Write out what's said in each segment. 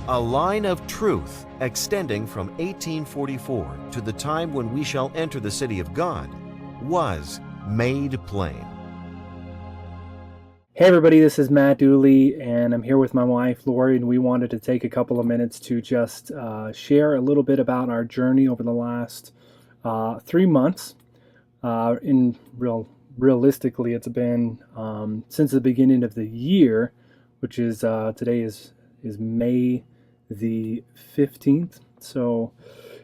A line of truth extending from 1844 to the time when we shall enter the city of God was made plain. Hey everybody, this is Matt Dooley, and I'm here with my wife Lori, and we wanted to take a couple of minutes to just share a little bit about our journey over the last 3 months. Realistically, it's been since the beginning of the year, which is today is May the 15th. So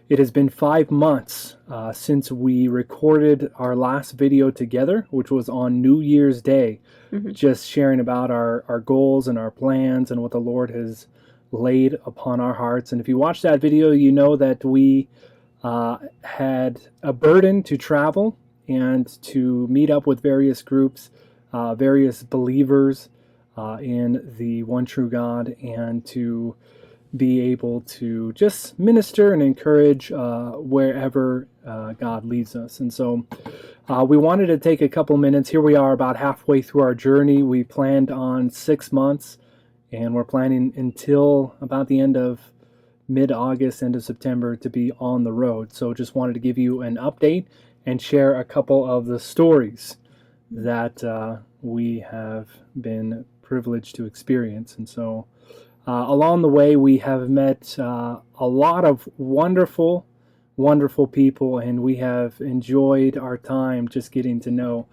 it has been 5 months since we recorded our last video together, which was on New Year's Day, just sharing about our goals and our plans and what the Lord has laid upon our hearts. And if you watch that video, you know that we had a burden to travel and to meet up with various groups, various believers in the one true God, and to be able to just minister and encourage wherever God leads us. And so we wanted to take a couple minutes. Here we are about halfway through our journey. We planned on 6 months, and we're planning until about the end of mid-August, end of September, to be on the road. So just wanted to give you an update and share a couple of the stories that we have been privileged to experience. And so along the way, we have met a lot of wonderful people, and we have enjoyed our time just getting to know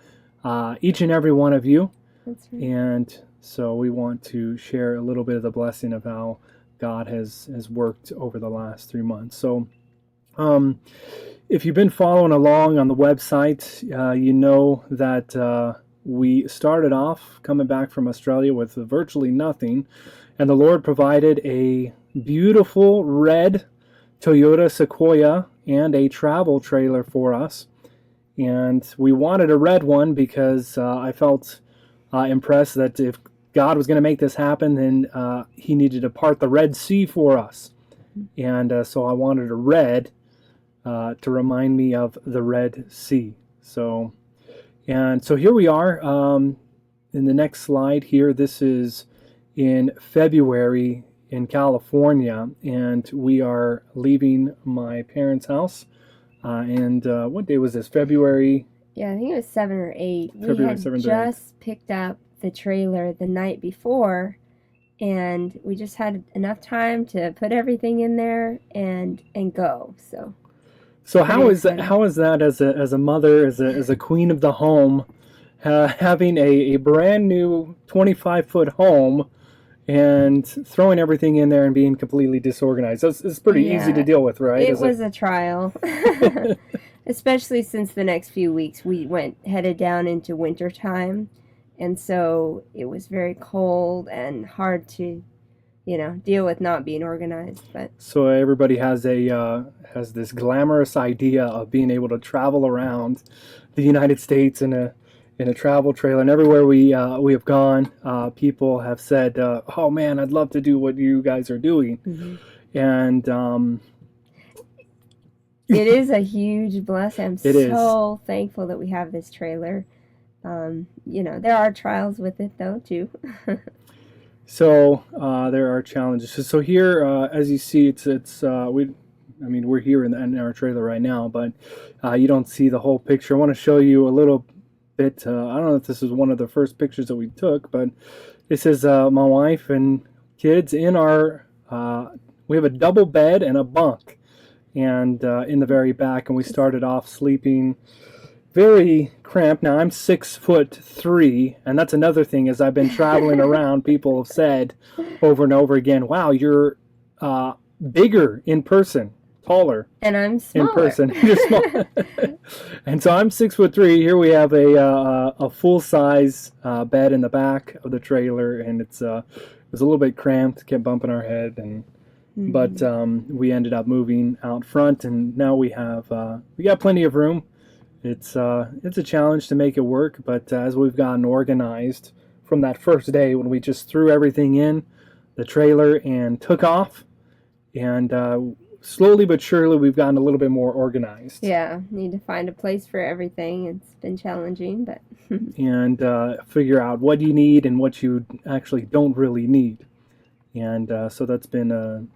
each and every one of you. That's right. And so we want to share a little bit of the blessing of how God has worked over the last 3 months. So if you've been following along on the website, you know that we started off coming back from Australia with virtually nothing, and the Lord provided a beautiful red Toyota Sequoia and a travel trailer for us. And we wanted a red one because I felt impressed that if God was going to make this happen, then he needed to part the Red Sea for us. And so I wanted a red to remind me of the Red Sea. So here we are in the next slide here. This is in February in California, and we are leaving my parents' house. And what day was this? February? Yeah, I think it was 7 or 8. February We had 7th or 8th. just picked up the trailer the night before, and we just had enough time to put everything in there and go. So how is that as a mother, as a queen of the home, having a brand new 25-foot home and throwing everything in there and being completely disorganized? It's pretty easy to deal with, right? It was a trial, especially since the next few weeks we headed down into winter time, and so it was very cold and hard to deal with not being organized. But so everybody has this glamorous idea of being able to travel around the United States in a travel trailer, and everywhere we have gone, people have said, "Oh man, I'd love to do what you guys are doing." And it is a huge blessing. I'm It is. so thankful that we have this trailer. There are trials with it though too. So there are challenges. So here, as you see, we're here in our trailer right now, but you don't see the whole picture. I want to show you a little bit. I don't know if this is one of the first pictures that we took, but this is my wife and kids in our. We have a double bed and a bunk, and in the very back, and we started off sleeping very cramped. Now I'm 6'3", and that's another thing. As I've been traveling around, people have said over and over again, "Wow, you're bigger in person, taller." And I'm smaller. In person, you're small. And so I'm 6'3". Here we have a full size bed in the back of the trailer, and it was a little bit cramped. Kept bumping our head, but we ended up moving out front, and now we got plenty of room. It's a challenge to make it work, but as we've gotten organized from that first day when we just threw everything in the trailer and took off, and slowly but surely we've gotten a little bit more organized. Yeah, need to find a place for everything. It's been challenging, but and figure out what you need and what you actually don't really need. And so that's been a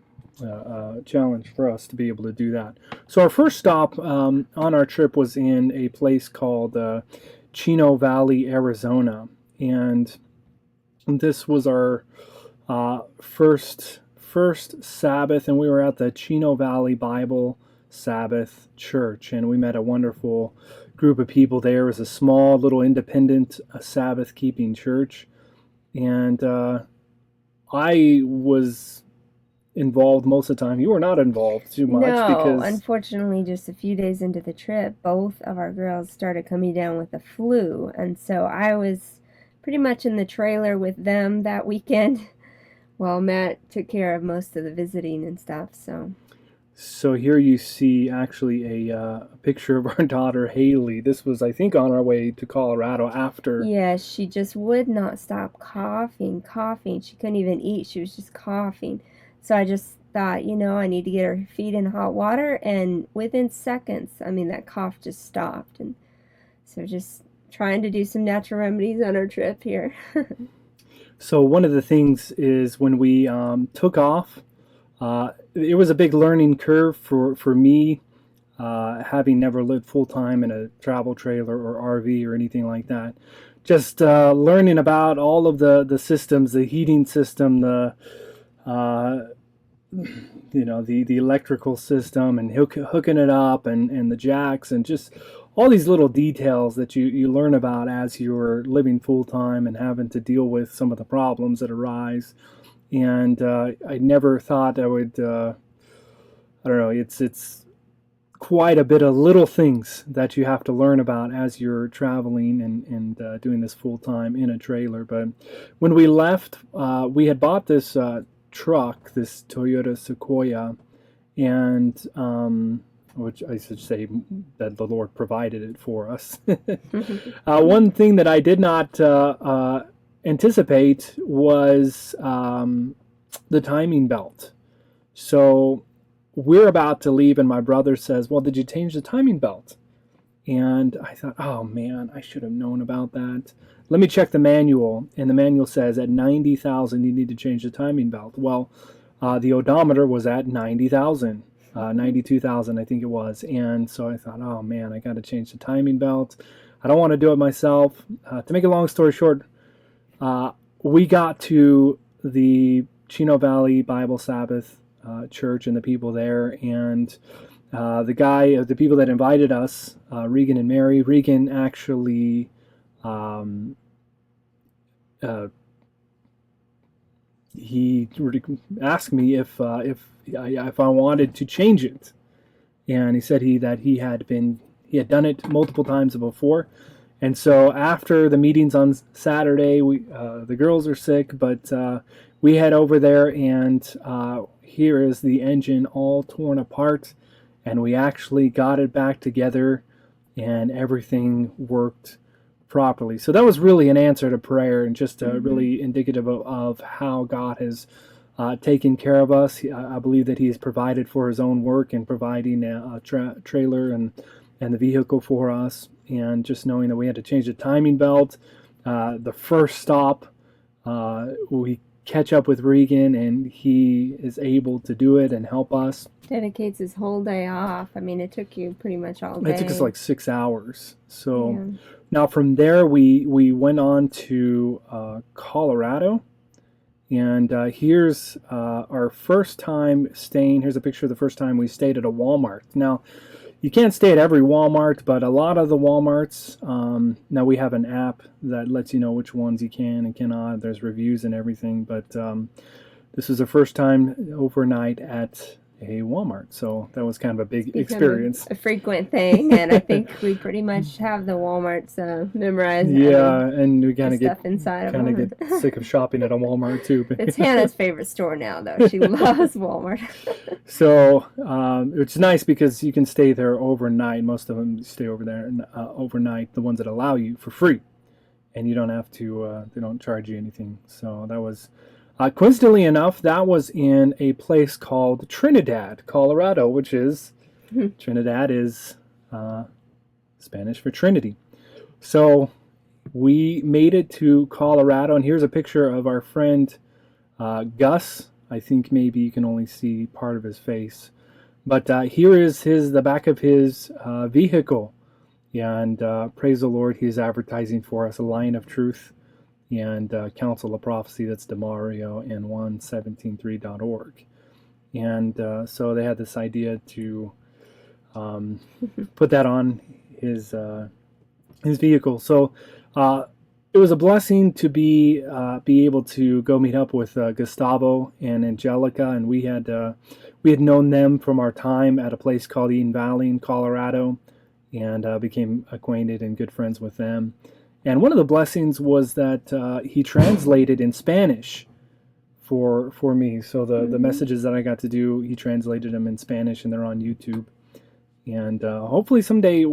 challenge for us to be able to do that. So our first stop on our trip was in a place called Chino Valley, Arizona. And this was our first Sabbath, and we were at the Chino Valley Bible Sabbath Church, and we met a wonderful group of people there. It was a small little independent Sabbath keeping church, and I was involved most of the time. You were not involved too much No, because unfortunately, just a few days into the trip, both of our girls started coming down with the flu, and so I was pretty much in the trailer with them that weekend while Matt took care of most of the visiting and stuff. So here you see actually a picture of our daughter Haley. This was, I think, on our way to Colorado after. Yeah, she just would not stop coughing. She couldn't even eat. She was just coughing. So I just thought, I need to get her feet in hot water, and within seconds, that cough just stopped. And so just trying to do some natural remedies on our trip here. So one of the things is when we took off, it was a big learning curve for me, having never lived full-time in a travel trailer or RV or anything like that. Just learning about all of the systems, the heating system, the electrical system, and hooking it up, and the jacks, and just all these little details that you learn about as you're living full-time and having to deal with some of the problems that arise. And I never thought I would, I don't know, it's quite a bit of little things that you have to learn about as you're traveling and doing this full-time in a trailer. But when we left, we had bought this truck, this Toyota Sequoia, and which I should say that the Lord provided it for us. One thing that I did not anticipate was the timing belt. So we're about to leave, and my brother says, "Well, did you change the timing belt?" And I thought, "Oh man, I should have known about that. Let me check the manual." And the manual says at 90,000 you need to change the timing belt. Well, the odometer was at 90,000. 92,000 I think it was. And so I thought, oh man, I got to change the timing belt. I don't want to do it myself. To make a long story short, we got to the Chino Valley Bible Sabbath church and the people there, and the people that invited us, Regan and Mary. Regan actually he asked me if I wanted to change it, and he said he had done it multiple times before. And so after the meetings on Saturday, the girls are sick, but we head over there, and here is the engine all torn apart, and we actually got it back together, and everything worked properly. So that was really an answer to prayer, and just really indicative of how God has taken care of us. I believe that He has provided for His own work in providing a trailer and the vehicle for us, and just knowing that we had to change the timing belt. The first stop, we catch up with Regan, and he is able to do it and help us. Dedicates his whole day off. It took you pretty much all day. It took us like 6 hours. So now from there, we went on to Colorado. And here's our first time staying. Here's a picture of the first time we stayed at a Walmart. Now, you can't stay at every Walmart, but a lot of the Walmarts, now we have an app that lets you know which ones you can and cannot. There's reviews and everything, but this is the first time overnight at a Walmart, so that was kind of a big experience. A frequent thing, and I think we pretty much have the Walmarts memorized. Yeah, and we kind of get sick of shopping at a Walmart too. It's Hannah's favorite store now, though. She loves Walmart. So it's nice because you can stay there overnight. Most of them stay over there overnight. The ones that allow you for free, and you don't have to. They don't charge you anything. So that was. Coincidentally enough, that was in a place called Trinidad, Colorado, which is, Trinidad is Spanish for Trinity. So we made it to Colorado, and here's a picture of our friend Gus, I think maybe you can only see part of his face. But here is the back of his vehicle. And praise the Lord, he's advertising for us a Line of Truth and Council of Prophecy. That's DeMario and 117.3.org. And so they had this idea to put that on his vehicle. So it was a blessing to be able to go meet up with Gustavo and Angelica, and we had known them from our time at a place called Eden Valley in Colorado, and became acquainted and good friends with them. And one of the blessings was that he translated in Spanish for me. So the messages that I got to do, he translated them in Spanish, and they're on YouTube. And hopefully someday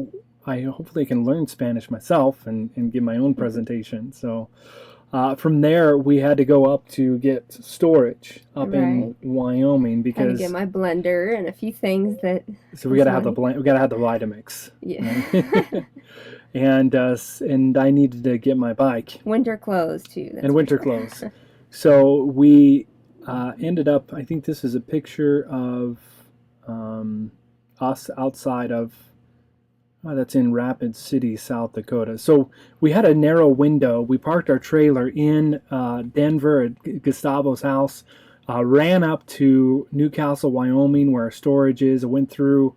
I can learn Spanish myself and give my own presentation. So from there, we had to go up to get storage up in Wyoming because I had to get my blender and a few things that. So we gotta have the Vitamix. Yeah. and I needed to get my bike. Winter clothes too. And winter clothes. So we ended up. I think this is a picture of us outside of. That's in Rapid City, South Dakota. So we had a narrow window. We parked our trailer in Denver at Gustavo's house, ran up to Newcastle, Wyoming, where our storage is. I went through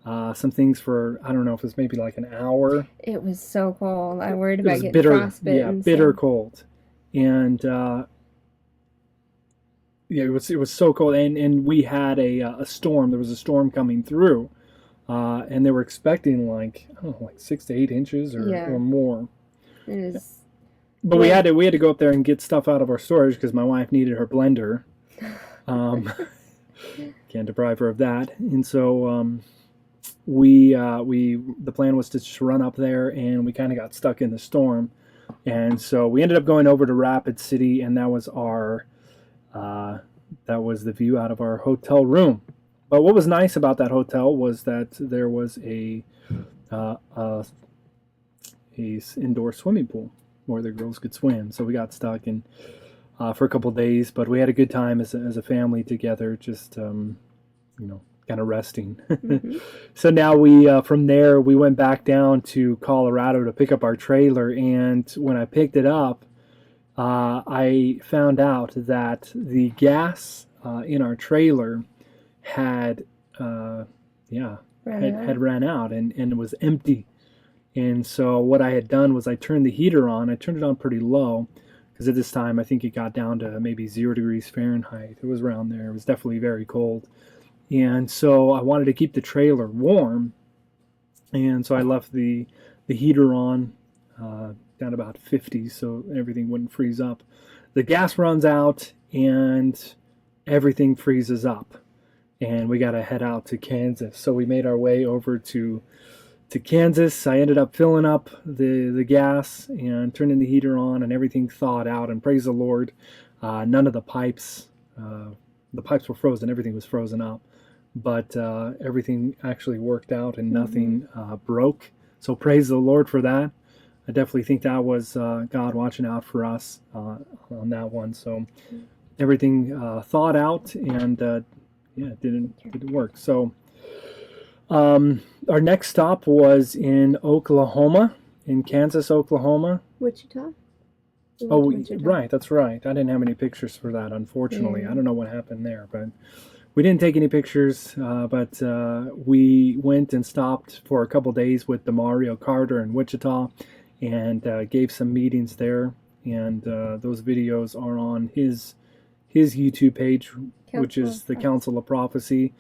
some things for, I don't know if it was maybe like an hour. It was so cold. I worried about getting frostbite. Yeah, bitter cold. And it was so cold. And we had a storm. There was a storm coming through. And they were expecting like 6 to 8 inches or more. It is. But we had to go up there and get stuff out of our storage because my wife needed her blender. Can't deprive her of that. And so the plan was to just run up there, and we kind of got stuck in the storm. And so we ended up going over to Rapid City, and that was the view out of our hotel room. But what was nice about that hotel was that there was a indoor swimming pool where the girls could swim. So we got stuck in for a couple of days, but we had a good time as a family together, just kind of resting. Mm-hmm. So now from there we went back down to Colorado to pick up our trailer, and when I picked it up, I found out that the gas in our trailer had ran out and it was empty. And so what I had done was I turned the heater on. I turned it on pretty low because at this time I think it got down to maybe 0 degrees Fahrenheit. It was around there. It was definitely very cold. And so I wanted to keep the trailer warm. And so I left the heater on down about 50 so everything wouldn't freeze up. The gas runs out and everything freezes up. And we got to head out to Kansas. So we made our way over to Kansas. I ended up filling up the gas and turning the heater on, and everything thawed out. And praise the Lord, none of the pipes were frozen. Everything was frozen up. But everything actually worked out and nothing broke. So praise the Lord for that. I definitely think that was God watching out for us on that one. So everything thawed out and it didn't work. So our next stop was in Oklahoma, in Kansas, Oklahoma. Wichita? Wichita. Right, that's right. I didn't have any pictures for that, unfortunately. I don't know what happened there, but we didn't take any pictures, but we went and stopped for a couple days with DeMario Carter in Wichita and gave some meetings there, and those videos are on his YouTube page, which is the Council of Prophecy.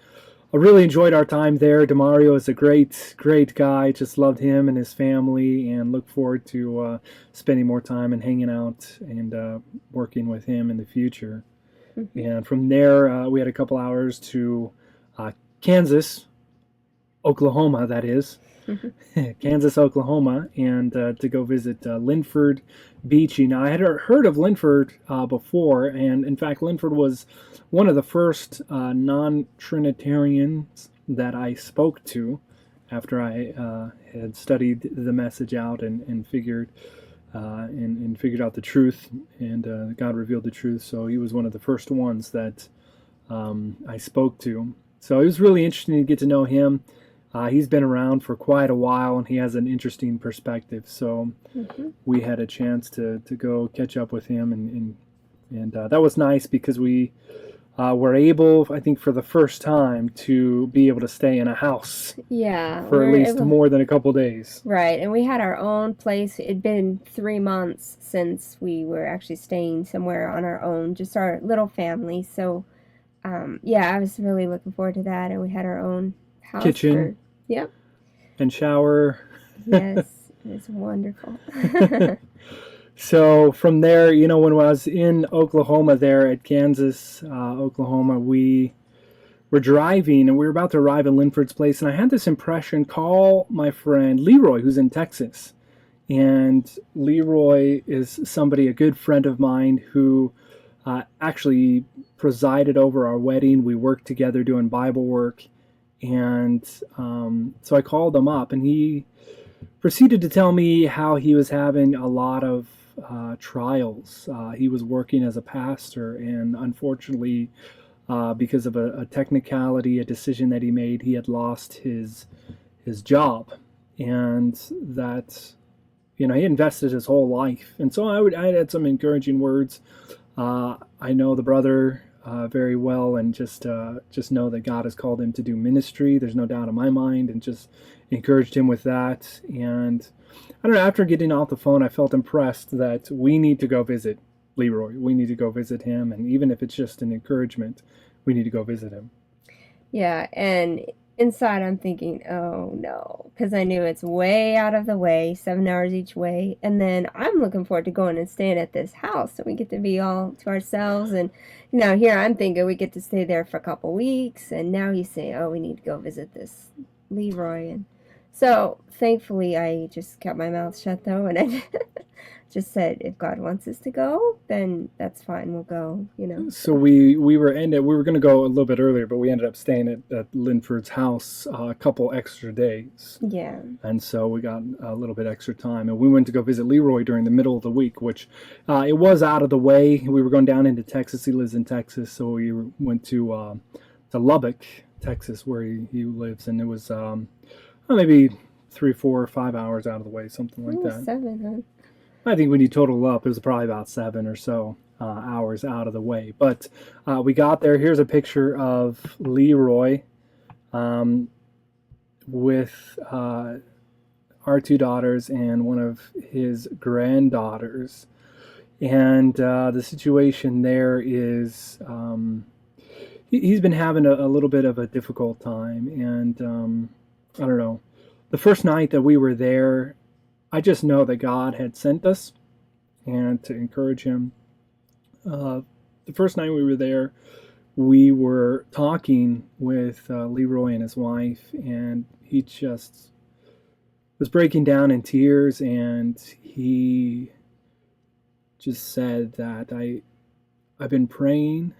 I really enjoyed our time there. DeMario is a great guy. Just loved him and his family, and look forward to spending more time and hanging out and working with him in the future. Mm-hmm. And from there, we had a couple hours to Kansas, Oklahoma, that is. Mm-hmm. Kansas, Oklahoma, and to go visit Linford Beachy. Now, I had heard of Linford before, and in fact, Linford was one of the first non-Trinitarians that I spoke to after I had studied the message out and figured and figured out the truth, and God revealed the truth. So he was one of the first ones that I spoke to. So it was really interesting to get to know him. He's been around for quite a while, and he has an interesting perspective. So we had a chance to go catch up with him, and that was nice because we were able, I think, for the first time to be able to stay in a house. Yeah, for at least more than a couple days. Right, and we had our own place. It'd been 3 months since we were actually staying somewhere on our own, just our little family. So, yeah, I was really looking forward to that, and we had our own house. Kitchen. Yep. And shower. Yes, it was wonderful. So from there, when I was in Oklahoma there at Kansas, Oklahoma, we were driving and we were about to arrive at Linford's place. And I had this impression, call my friend Leroy, who's in Texas. And Leroy is a good friend of mine who actually presided over our wedding. We worked together doing Bible work. And so I called him up, and he proceeded to tell me how he was having a lot of trials. He was working as a pastor, and unfortunately, because of a technicality, a decision that he made, he had lost his job, and that he invested his whole life. And so I had some encouraging words. I know the brother very well, and just know that God has called him to do ministry. There's no doubt in my mind, and just encouraged him with that. And I don't know, after getting off the phone, I felt impressed that we need to go visit Leroy. We need to go visit him, and even if it's just an encouragement, we need to go visit him. Yeah, and inside I'm thinking, oh no, because I knew it's way out of the way, 7 hours each way, and then I'm looking forward to going and staying at this house, so we get to be all to ourselves. And here I'm thinking we get to stay there for a couple weeks, and now he's saying, oh, we need to go visit this Leroy. And so thankfully I just kept my mouth shut though, and I just said, if God wants us to go, then that's fine, we'll go, So we were going to go a little bit earlier, but we ended up staying at Linford's house a couple extra days. Yeah. And so we got a little bit extra time, and we went to go visit Leroy during the middle of the week, which it was out of the way. We were going down into Texas. He lives in Texas, so we went to Lubbock, Texas, where he lives, and it was maybe 3, 4, 5 hours out of the way, something like that. 7, huh? I think when you total up, it was probably about 7 or so hours out of the way. But we got there. Here's a picture of Leroy with our 2 daughters and one of his granddaughters. And the situation there is he's been having a little bit of a difficult time. And I don't know. The first night that we were there, I just know that God had sent us and to encourage him. The first night we were there, we were talking with Leroy and his wife, and he just was breaking down in tears, and he just said that I've been praying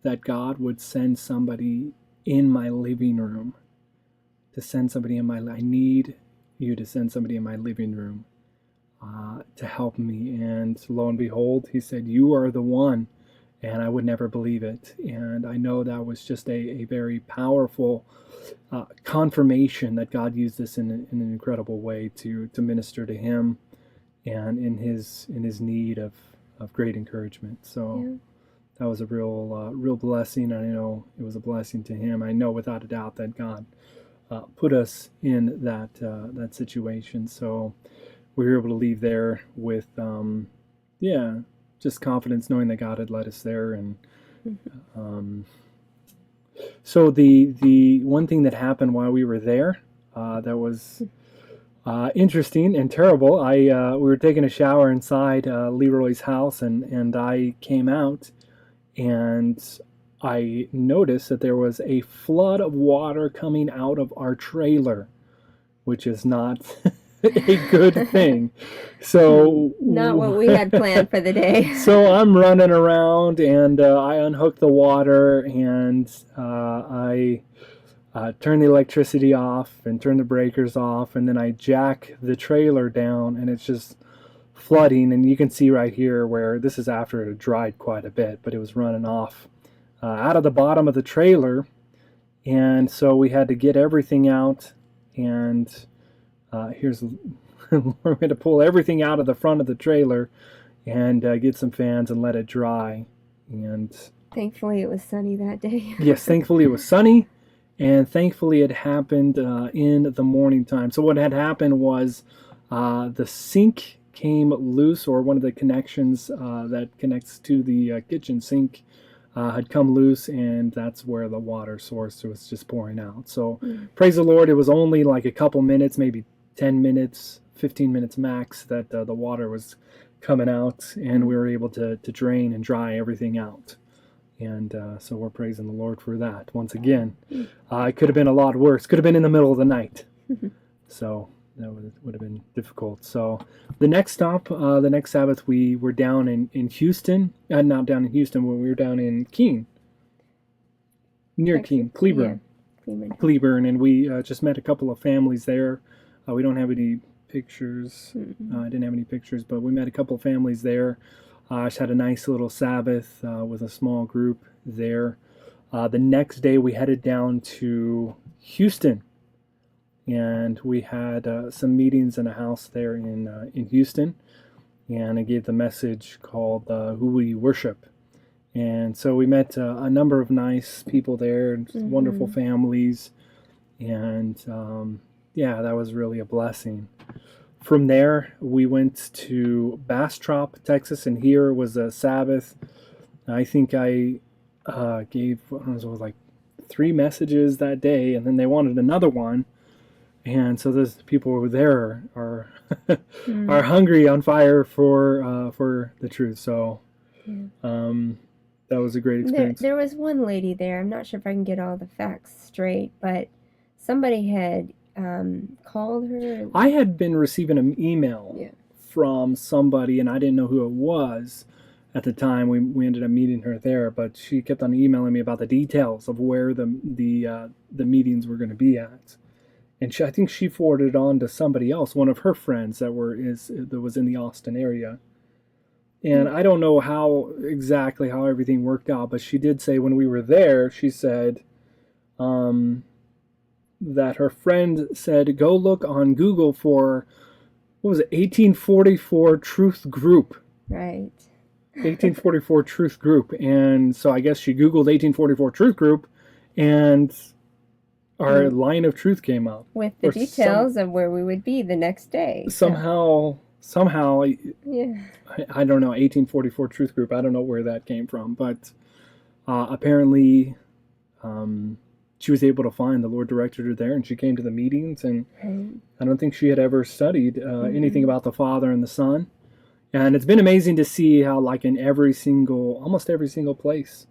that God would send somebody in my living room, I need you to send somebody in my living room to help me. And lo and behold, he said, you are the one. And I would never believe it. And I know that was just a very powerful confirmation that God used this in an incredible way to minister to him and in his need of great encouragement. So yeah. That was a real blessing. I know it was a blessing to him. I know without a doubt that God put us in that situation. So we were able to leave there with, just confidence, knowing that God had led us there. And so the one thing that happened while we were there that was interesting and terrible. We were taking a shower inside Leroy's house, and I came out, and I noticed that there was a flood of water coming out of our trailer, which is not a good thing. So not what we had planned for the day. So I'm running around, and I unhook the water, and I turn the electricity off and turn the breakers off, and then I jack the trailer down, and it's just flooding, and you can see right here where this is after it had dried quite a bit, but it was running off out of the bottom of the trailer, and so we had to get everything out, and here's we're going to pull everything out of the front of the trailer and get some fans and let it dry. And thankfully it was sunny that day. yes, thankfully it was sunny, and thankfully it happened in the morning time. So what had happened was the sink came loose, or one of the connections that connects to the kitchen sink had come loose, and that's where the water source was just pouring out. So praise the Lord, it was only like a couple minutes, maybe 10 minutes, 15 minutes max, that the water was coming out, and we were able to drain and dry everything out. And so we're praising the Lord for that once again. It could have been a lot worse. Could have been in the middle of the night. So that would have been difficult. So the next stop, the next Sabbath, we were down in Houston. Not down in Houston, but we were down in Keene. Near Keene, Cleburne. Yeah, Cleburne. And we just met a couple of families there. We don't have any pictures. I didn't have any pictures, but we met a couple of families there. Just had a nice little Sabbath with a small group there. The next day we headed down to Houston, and we had some meetings in a house there in Houston, and I gave the message called Who We Worship. And so we met a number of nice people there, wonderful families, and yeah, that was really a blessing. From there, we went to Bastrop, Texas, and here was a Sabbath. I think I gave like 3 messages that day, and then they wanted another one. And so those people over there are are hungry, on fire for the truth. So that was a great experience. There was one lady there. I'm not sure if I can get all the facts straight, but somebody had called her. I had been receiving an email from somebody, and I didn't know who it was at the time. We ended up meeting her there, but she kept on emailing me about the details of where the meetings were going to be at. And I think she forwarded it on to somebody else, one of her friends that was in the Austin area. And I don't know how everything worked out, but she did say when we were there, she said that her friend said, go look on Google for, what was it, 1844 Truth Group. Right. 1844 Truth Group. And so I guess she Googled 1844 Truth Group, and our Line of Truth came up. With the details of where we would be the next day. Somehow, yeah. I don't know, 1844 Truth Group, I don't know where that came from, but apparently she was able to find, the Lord directed her there, and she came to the meetings, and I don't think she had ever studied anything about the Father and the Son. And it's been amazing to see how, like, in almost every single place,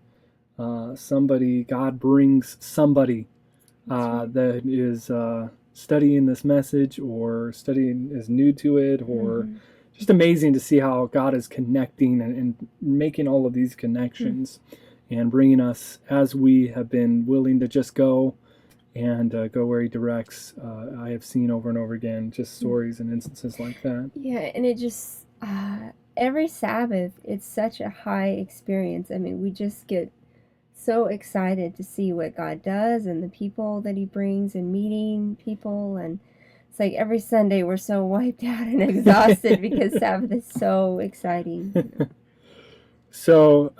God brings somebody that is studying this message, or is new to it, or just amazing to see how God is connecting and making all of these connections and bringing us, as we have been willing to just go and go where He directs. I have seen over and over again just stories and instances like that. Yeah, and it just, every Sabbath, it's such a high experience. I mean, we just get so excited to see what God does and the people that He brings, and meeting people. And it's like every Sunday we're so wiped out and exhausted because Sabbath is so exciting. So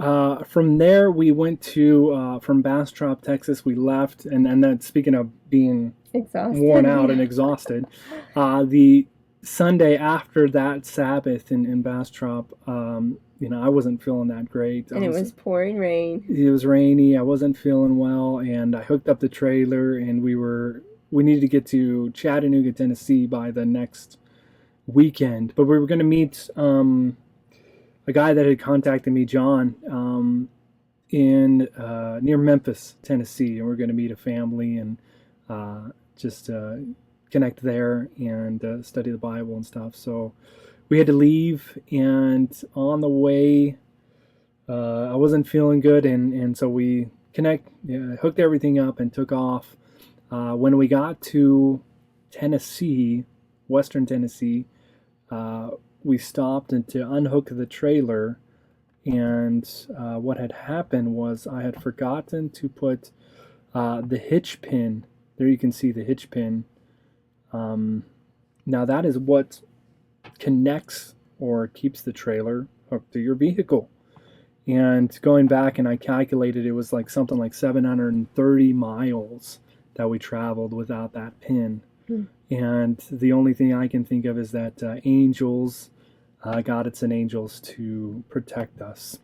from there we went to, from Bastrop, Texas, we left, and then speaking of being exhausted, worn out and exhausted, the Sunday after that Sabbath in Bastrop, I wasn't feeling that great. And it was pouring rain. It was rainy. I wasn't feeling well, and I hooked up the trailer, and we needed to get to Chattanooga, Tennessee by the next weekend. But we were going to meet a guy that had contacted me, John, in near Memphis, Tennessee, and we're going to meet a family and just connect there and study the Bible and stuff. So we had to leave, and on the way, I wasn't feeling good, and so we hooked everything up and took off. When we got to Tennessee, Western Tennessee, we stopped and to unhook the trailer, and what had happened was I had forgotten to put the hitch pin. There you can see the hitch pin. Now that is what connects or keeps the trailer hooked to your vehicle. And going back, and I calculated, it was like something like 730 miles that we traveled without that pin. And the only thing I can think of is that angels, God, it's an angels to protect us.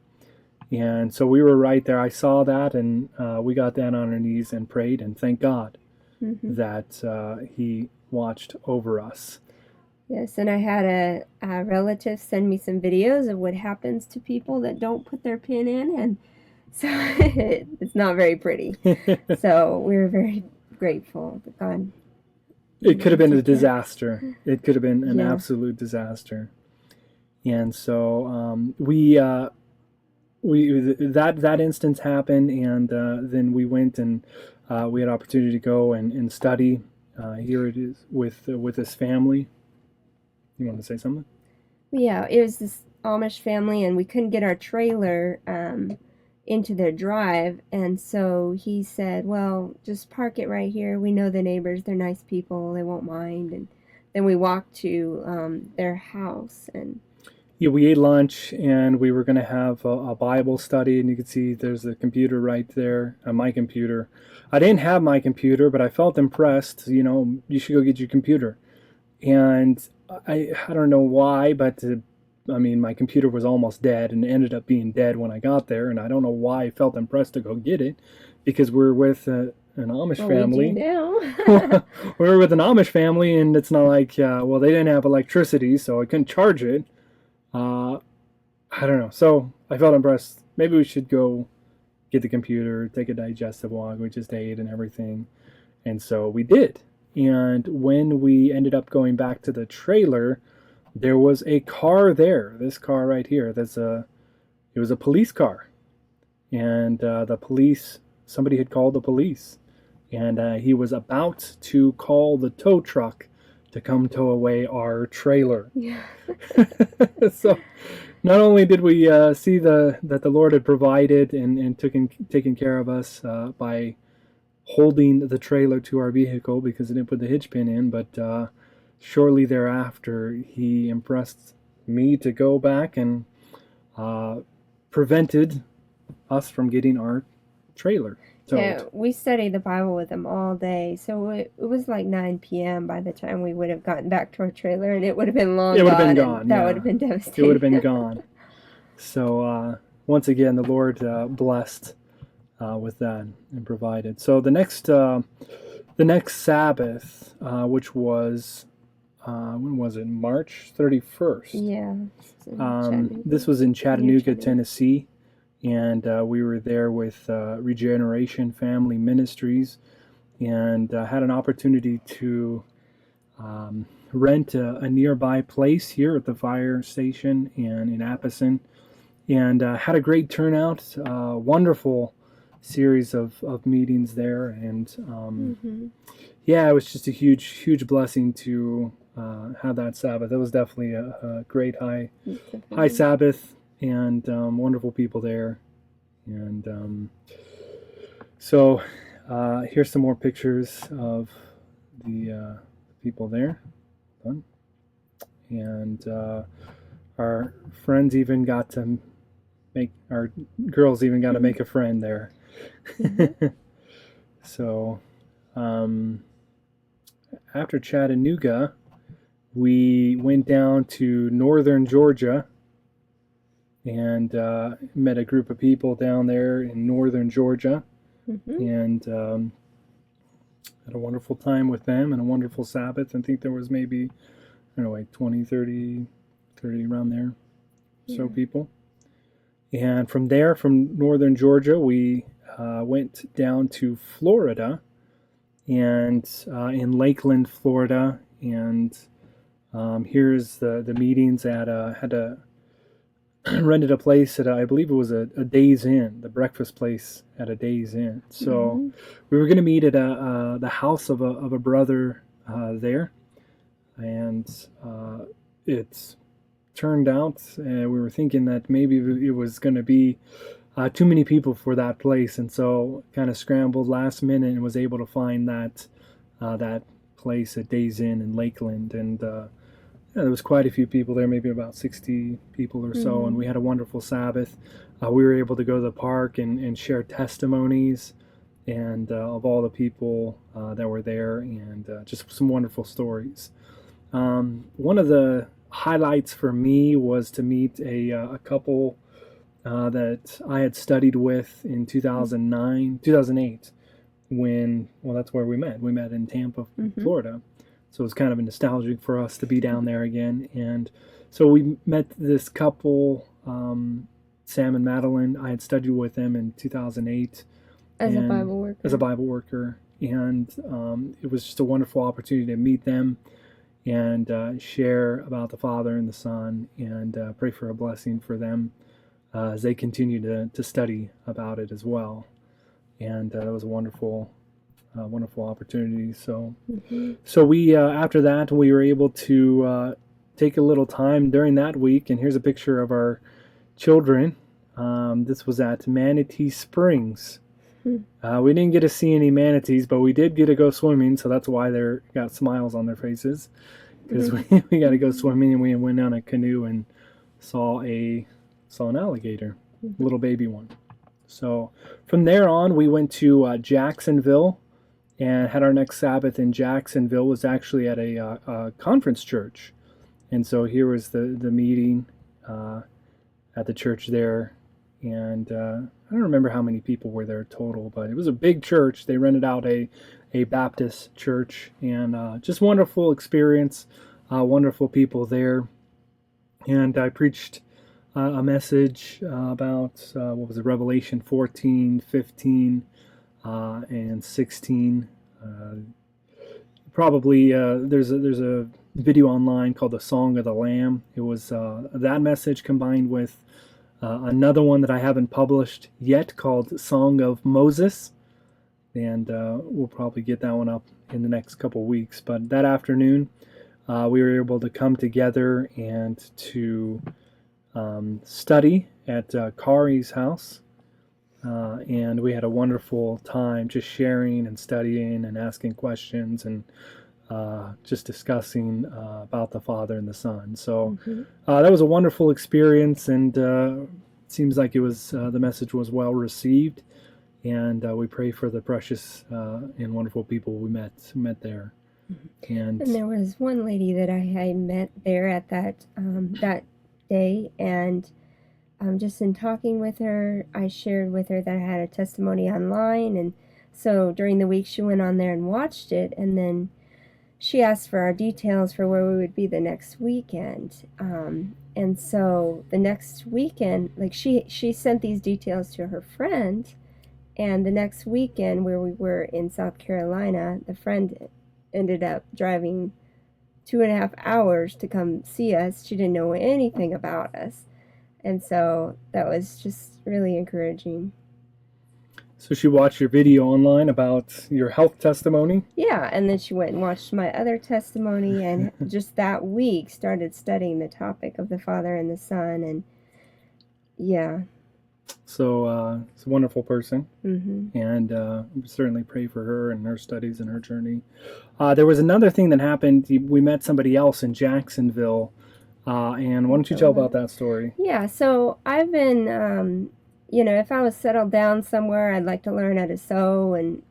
And so we were right there. I saw that, and we got down on our knees and prayed, and thank God that He watched over us. Yes, and I had a relative send me some videos of what happens to people that don't put their pin in, and so it's not very pretty. So we were very grateful that God. It could have been a disaster. It could have been an absolute disaster. And so that instance happened, and then we went and we had opportunity to go and study. Here it is with this family. You want to say something? Yeah, it was this Amish family, and we couldn't get our trailer into their drive, and so he said, well, just park it right here. We know the neighbors. They're nice people. They won't mind. And then we walked to their house. And yeah, we ate lunch, and we were going to have a Bible study, and you can see there's a computer right there, my computer. I didn't have my computer, but I felt impressed. You should go get your computer. And I don't know why, but my computer was almost dead, and it ended up being dead when I got there, and I don't know why I felt impressed to go get it, because we're with an Amish family. We do now. We were with an Amish family, and it's not like, they didn't have electricity, so I couldn't charge it. I don't know. So I felt impressed. Maybe we should go get the computer, take a digestive walk. We just ate and everything. And so we did. And when we ended up going back to the trailer, there was a car there. This car right here. It was a police car. And somebody had called the police. And he was about to call the tow truck to come tow away our trailer. Yeah. So not only did we see that the Lord had provided and taken care of us by holding the trailer to our vehicle because it didn't put the hitch pin in, but shortly thereafter, He impressed me to go back and prevented us from getting our trailer towed. Yeah, we studied the Bible with him all day, so it was like 9 p.m. by the time we would have gotten back to our trailer, and it would have been long gone. It would have been gone. That would have been devastating. It would have been gone. So once again, the Lord blessed with that and provided. So the next Sabbath, which was when was it? March 31st. Yeah. This was in Chattanooga, Tennessee, and we were there with Regeneration Family Ministries, and had an opportunity to rent a nearby place here at the fire station and in Appleton, and had a great turnout. Wonderful series of meetings there, and yeah, it was just a huge blessing to have that Sabbath. It was definitely a great high Sabbath, and wonderful people there. And so here's some more pictures of the people there. And our friends even got to our girls even got to make a friend there. So after Chattanooga, we went down to northern Georgia and met a group of people down there in northern Georgia, and had a wonderful time with them and a wonderful Sabbath. I think there was maybe, I don't know, like 20, 30 around there, so people. And from there, from northern Georgia, we went down to Florida, and in Lakeland, Florida, and here's the meetings at had a rented a place at I believe it was a Days Inn, the breakfast place at a Days Inn. So we were going to meet at the house of a brother there, and it's turned out, we were thinking that maybe it was going to be too many people for that place, and so kind of scrambled last minute and was able to find that place at Days Inn in Lakeland, and there was quite a few people there, maybe about 60 people or so, and we had a wonderful Sabbath. We were able to go to the park and share testimonies and of all the people that were there, and just some wonderful stories. One of the highlights for me was to meet a couple that I had studied with in 2008, that's where we met. We met in Tampa, Florida. So it was kind of nostalgic for us to be down there again. And so we met this couple, Sam and Madeline. I had studied with them in 2008. As a Bible worker. As a Bible worker. And it was just a wonderful opportunity to meet them and share about the Father and the Son, and pray for a blessing for them as they continue to study about it as well. And that was a wonderful opportunity. So we after that, we were able to take a little time during that week, and here's a picture of our children. This was at Manatee Springs. We didn't get to see any manatees, but we did get to go swimming, so that's why they got smiles on their faces, because we got to go swimming, and we went down a canoe and saw an alligator, little baby one. So from there on, we went to Jacksonville and had our next Sabbath in Jacksonville. It was actually at a conference church. And so here was the meeting at the church there. And I don't remember how many people were there total, but it was a big church. They rented out a Baptist church, and just wonderful experience, wonderful people there. And I preached a message about Revelation 14, 15, and 16. There's a video online called The Song of the Lamb. It was that message combined with another one that I haven't published yet called Song of Moses, and we'll probably get that one up in the next couple weeks. But that afternoon, we were able to come together and to study at Kari's house, and we had a wonderful time just sharing and studying and asking questions and just discussing about the Father and the Son. So that was a wonderful experience, and it seems like it was the message was well received, and we pray for the precious and wonderful people we met there. And there was one lady that I had met there at that day, and just in talking with her, I shared with her that I had a testimony online, and so during the week she went on there and watched it, and then she asked for our details for where we would be the next weekend. And so the next weekend, like she sent these details to her friend, and the next weekend where we were in South Carolina, the friend ended up driving 2.5 hours to come see us. She didn't know anything about us. And so that was just really encouraging. So she watched your video online about your health testimony? Yeah, and then she went and watched my other testimony, and just that week started studying the topic of the Father and the Son, and yeah. So it's a wonderful person, and we certainly pray for her and her studies and her journey. There was another thing that happened. We met somebody else in Jacksonville, and why don't you tell about that story? Yeah, so I've been... if I was settled down somewhere, I'd like to learn how to sew and,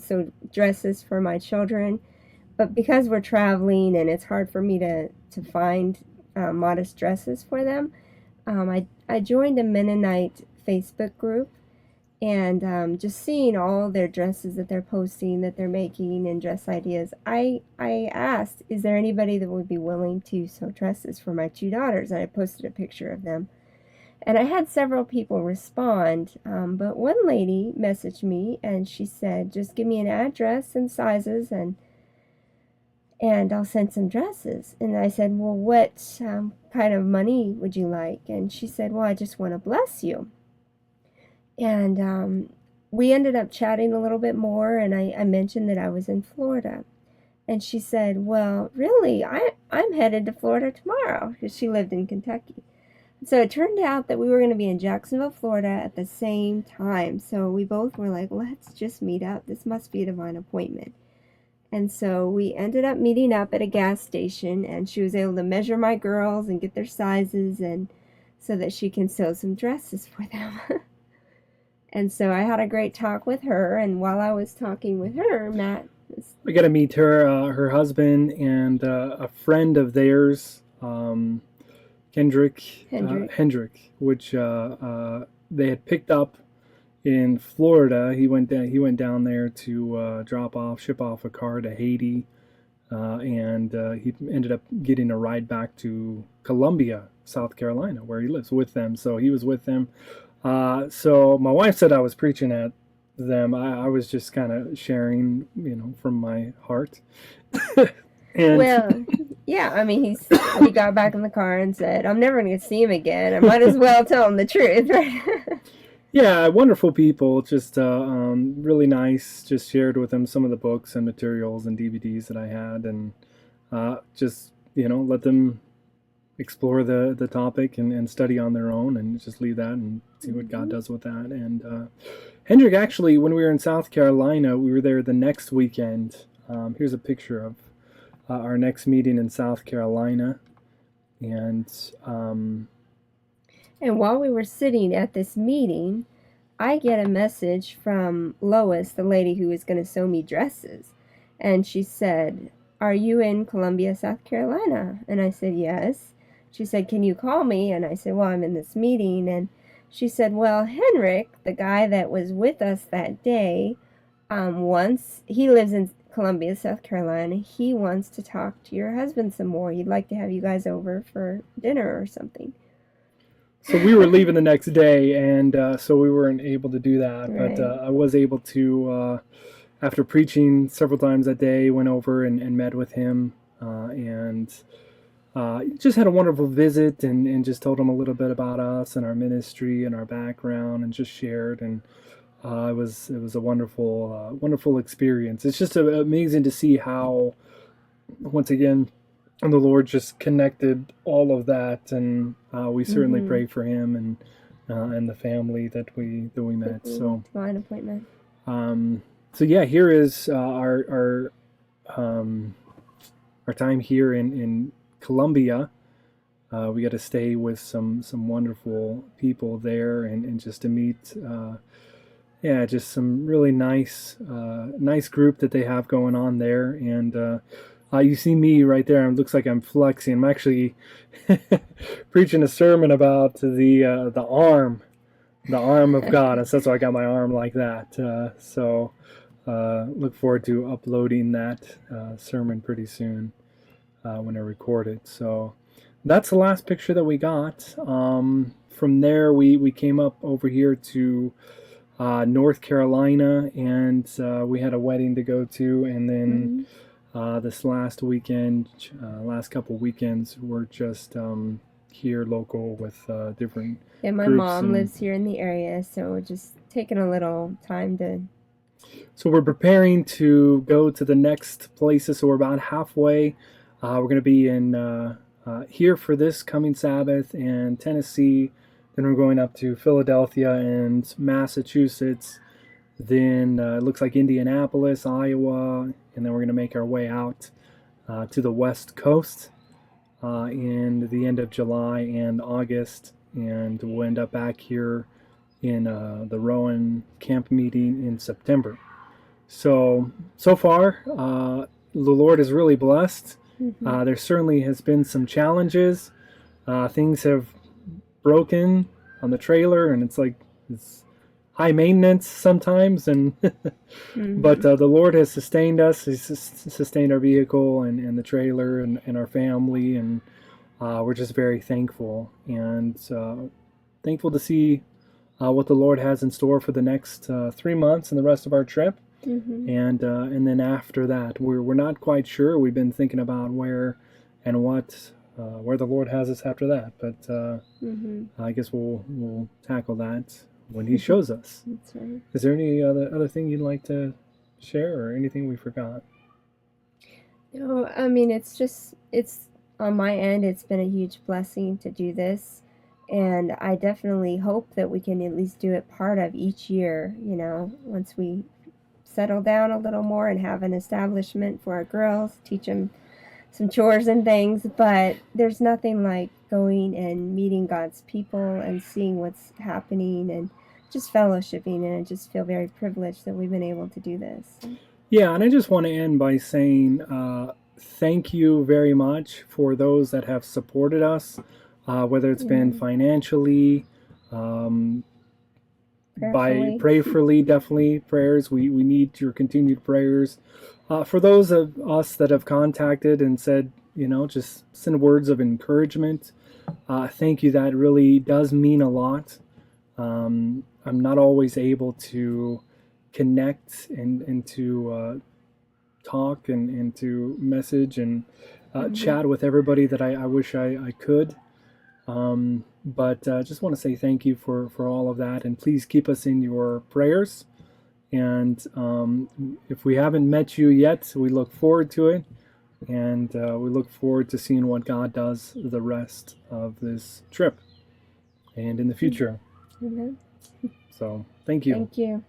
sew dresses for my children. But because we're traveling and it's hard for me to find modest dresses for them, I joined a Mennonite Facebook group, and just seeing all their dresses that they're posting, that they're making, and dress ideas, I asked, is there anybody that would be willing to sew dresses for my 2 daughters? And I posted a picture of them. And I had several people respond, but one lady messaged me, and she said, just give me an address and sizes, and I'll send some dresses. And I said, well, what kind of money would you like? And she said, well, I just want to bless you. And we ended up chatting a little bit more, and I mentioned that I was in Florida. And she said, well, really, I'm headed to Florida tomorrow, because she lived in Kentucky. So it turned out that we were going to be in Jacksonville, Florida at the same time. So we both were like, let's just meet up. This must be a divine appointment. And so we ended up meeting up at a gas station, and she was able to measure my girls and get their sizes, and so that she can sew some dresses for them. And so I had a great talk with her, and while I was talking with her, Matt was... We got to meet her husband, and a friend of theirs, Hendrick, which they had picked up in Florida. He went down there to ship off a car to Haiti, and he ended up getting a ride back to Columbia, South Carolina, where he lives, with them. So he was with them. So my wife said I was preaching at them. I was just kind of sharing, from my heart. And well, yeah, I mean, he got back in the car and said, I'm never going to see him again. I might as well tell him the truth, right? Yeah, wonderful people, just really nice. Just shared with them some of the books and materials and DVDs that I had, and just, let them explore the topic and study on their own, and just leave that and see what God does with that. And Hendrick, actually, when we were in South Carolina, we were there the next weekend. Here's a picture of our next meeting in South Carolina. And while we were sitting at this meeting, I get a message from Lois, the lady who was going to sew me dresses. And she said, are you in Columbia, South Carolina? And I said, yes. She said, can you call me? And I said, well, I'm in this meeting. And she said, well, Henrik, the guy that was with us that day, he lives in Columbia, South Carolina. He wants to talk to your husband some more. He'd like to have you guys over for dinner or something. So we were leaving the next day, and so we weren't able to do that. Right. But I was able to, after preaching several times that day, went over and met with him, and just had a wonderful visit, and just told him a little bit about us and our ministry and our background, and just shared. And it was a wonderful experience. It's just amazing to see how, once again, the Lord just connected all of that, and we certainly pray for him and the family that we met. So divine appointment. So yeah, here is our time here in Columbia. We got to stay with some wonderful people there, and just to meet. Just some really nice group that they have going on there. And you see me right there. It looks like I'm flexing. I'm actually preaching a sermon about the arm of God. And so that's why I got my arm like that. So look forward to uploading that sermon pretty soon when I record it. So that's the last picture that we got. From there, we came up over here to North Carolina, and we had a wedding to go to, and then this last weekend, last couple weekends, we're just here local with different my groups. Mom lives here in the area, so we're just taking a little time to... So we're preparing to go to the next places, so we're about halfway. We're going to be in here for this coming Sabbath, and Tennessee. Then we're going up to Philadelphia and Massachusetts. Then it looks like Indianapolis, Iowa, and then we're going to make our way out to the West Coast in the end of July and August, and we'll end up back here in the Rowan camp meeting in September. So far, the Lord is really blessed. There certainly has been some challenges. Things have broken on the trailer, and it's high maintenance sometimes, and but the Lord has sustained us. He's sustained our vehicle and the trailer and our family, and we're just very thankful, and thankful to see what the Lord has in store for the next 3 months and the rest of our trip. And then after that, we're not quite sure. We've been thinking about where and what where the Lord has us after that, but I guess we'll tackle that when He shows us. That's right. Is there any other thing you'd like to share, or anything we forgot? No, I mean, it's on my end, it's been a huge blessing to do this. And I definitely hope that we can at least do it part of each year, once we settle down a little more and have an establishment for our girls, teach them some chores and things. But there's nothing like going and meeting God's people and seeing what's happening and just fellowshipping. And I just feel very privileged that we've been able to do this. Yeah, and I just want to end by saying thank you very much for those that have supported us, whether it's been financially, by prayerfully, definitely prayers. We need your continued prayers. For those of us that have contacted and said, just send words of encouragement, thank you. That really does mean a lot. I'm not always able to connect and to talk and to message and chat with everybody that I wish I could. But just want to say thank you for all of that, and please keep us in your prayers. And if we haven't met you yet, we look forward to it, and we look forward to seeing what God does the rest of this trip and in the future. Amen. So thank you. Thank you.